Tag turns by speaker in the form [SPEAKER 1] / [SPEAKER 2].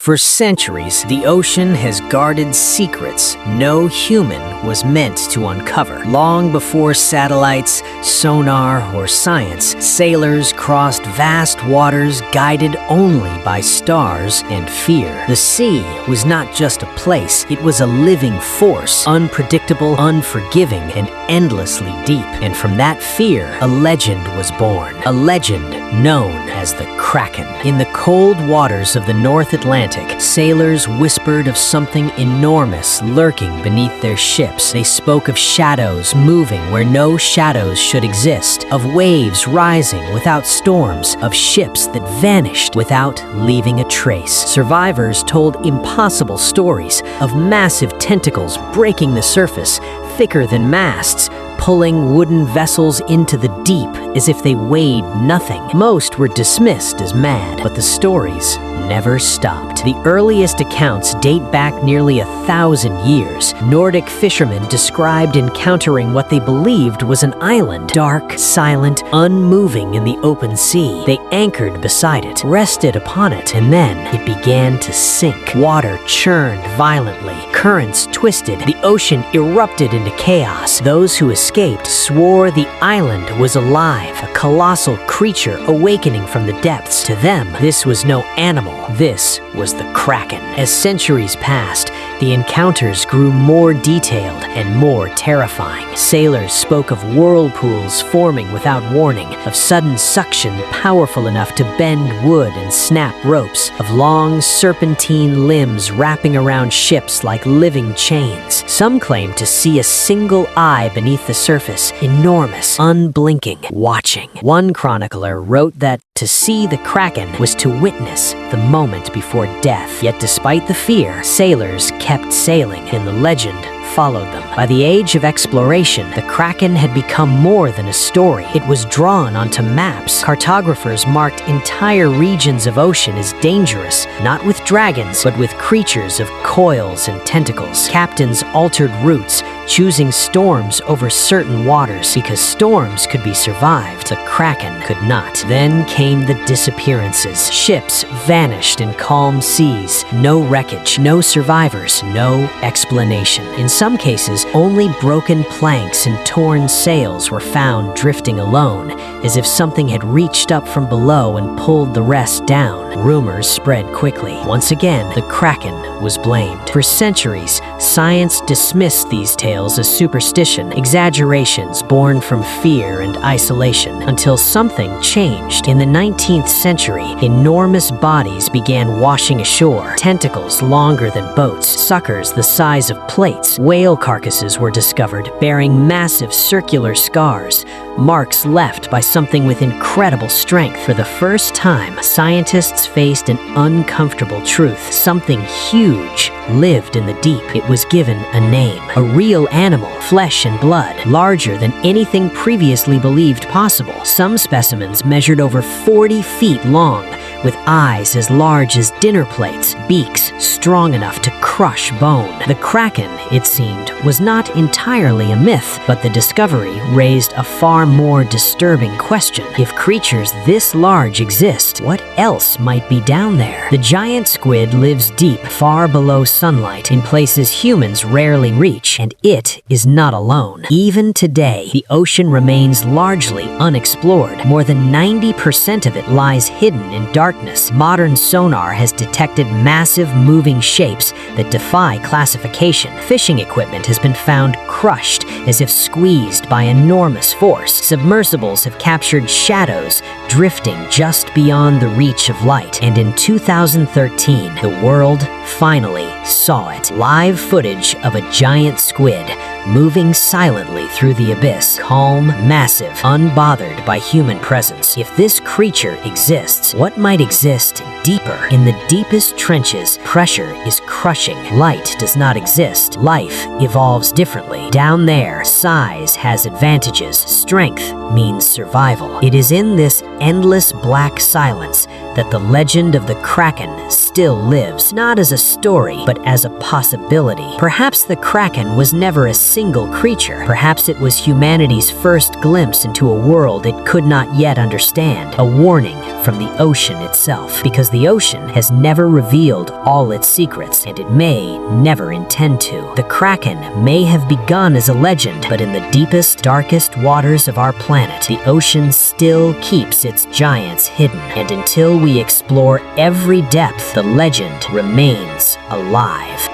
[SPEAKER 1] For centuries, the ocean has guarded secrets no human was meant to uncover. Long before satellites, sonar, or science, sailors crossed vast waters guided only by stars and fear. The sea was not just a place, it was a living force, unpredictable, unforgiving, and endlessly deep. And from that fear, a legend was born. A legend known as the Kraken. In the cold waters of the North Atlantic, sailors whispered of something enormous lurking beneath their ships. They spoke of shadows moving where no shadows should exist, of waves rising without storms, of ships that vanished without leaving a trace. Survivors told impossible stories of massive tentacles breaking the surface, thicker than masts, pulling wooden vessels into the deep as if they weighed nothing. Most were dismissed as mad, but the stories never stopped. The earliest accounts date back nearly 1,000 years. Nordic fishermen described encountering what they believed was an island, dark, silent, unmoving in the open sea. They anchored beside it, rested upon it, and then it began to sink. Water churned violently, currents twisted, the ocean erupted into chaos. Those who escaped swore the island was alive, a colossal creature awakening from the depths. To them, this was no animal. This was the Kraken. As centuries passed, the encounters grew more detailed and more terrifying. Sailors spoke of whirlpools forming without warning, of sudden suction powerful enough to bend wood and snap ropes, of long serpentine limbs wrapping around ships like living chains. Some claimed to see a single eye beneath the surface, enormous, unblinking, watching. One chronicler wrote that to see the Kraken was to witness the moment before death. Yet despite the fear, sailors kept sailing, and the legend followed them. By the age of exploration, the Kraken had become more than a story. It was drawn onto maps. Cartographers marked entire regions of ocean as dangerous, not with dragons, but with creatures of coils and tentacles. Captains altered routes, choosing storms over certain waters because storms could be survived. The Kraken could not. Then came the disappearances. Ships vanished in calm seas. No wreckage, no survivors, no explanation. In some cases, only broken planks and torn sails were found drifting alone, as if something had reached up from below and pulled the rest down. Rumors spread quickly. Once again, the Kraken was blamed. For centuries, science dismissed these tales as superstition, exaggerations born from fear and isolation, until something changed. In the 19th century, enormous bodies began washing ashore. Tentacles longer than boats, suckers the size of plates. Whale carcasses were discovered, bearing massive circular scars, marks left by something with incredible strength. For the first time, scientists faced an uncomfortable truth. Something huge lived in the deep. It was given a name. A real animal, flesh and blood, larger than anything previously believed possible. Some specimens measured over 40 feet long, with eyes as large as dinner plates, beaks strong enough to crush bone. The Kraken, it seemed, was not entirely a myth, but the discovery raised a far more disturbing question. If creatures this large exist, what else might be down there? The giant squid lives deep, far below sunlight, in places humans rarely reach, and it is not alone. Even today, the ocean remains largely unexplored. More than 90% of it lies hidden in darkness. Modern sonar has detected massive moving shapes that defy classification. Fishing equipment has been found crushed as if squeezed by enormous force. Submersibles have captured shadows drifting just beyond the reach of light. And in 2013, the world finally saw it. Live footage of a giant squid moving silently through the abyss, calm, massive, unbothered by human presence. If this creature exists, what might exist deeper? In the deepest trenches, pressure is crushing. Light does not exist. Life evolves differently. Down there, size has advantages. Strength means survival. It is in this endless black silence that the legend of the Kraken still lives, not as a story, but as a possibility. Perhaps the Kraken was never a single creature. Perhaps it was humanity's first glimpse into a world it could not yet understand, a warning from the ocean itself, because the ocean has never revealed all its secrets, and it may never intend to. The Kraken may have begun as a legend, but in the deepest, darkest waters of our planet, the ocean still keeps its giants hidden, and until we explore every depth, the legend remains alive.